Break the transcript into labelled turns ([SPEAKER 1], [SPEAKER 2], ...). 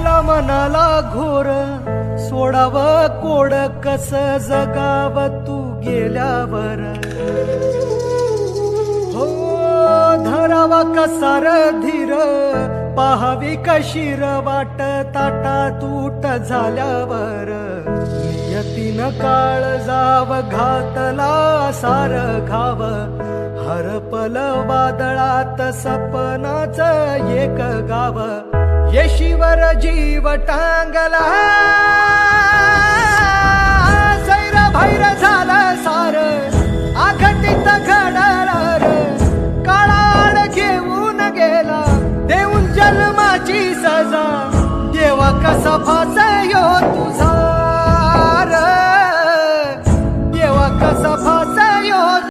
[SPEAKER 1] आला मनाला घोर, सोडाव कोड कस जगाव तू गेल्यावर. हो धरावा कसार धीर, पाहावी कशीर वाट ताटा तूट झाल्यावर. नियतीन काळ जाव घातला सार घाव, हरपल वादळात सपनाच एक गाव. येशीवर जीव टांगला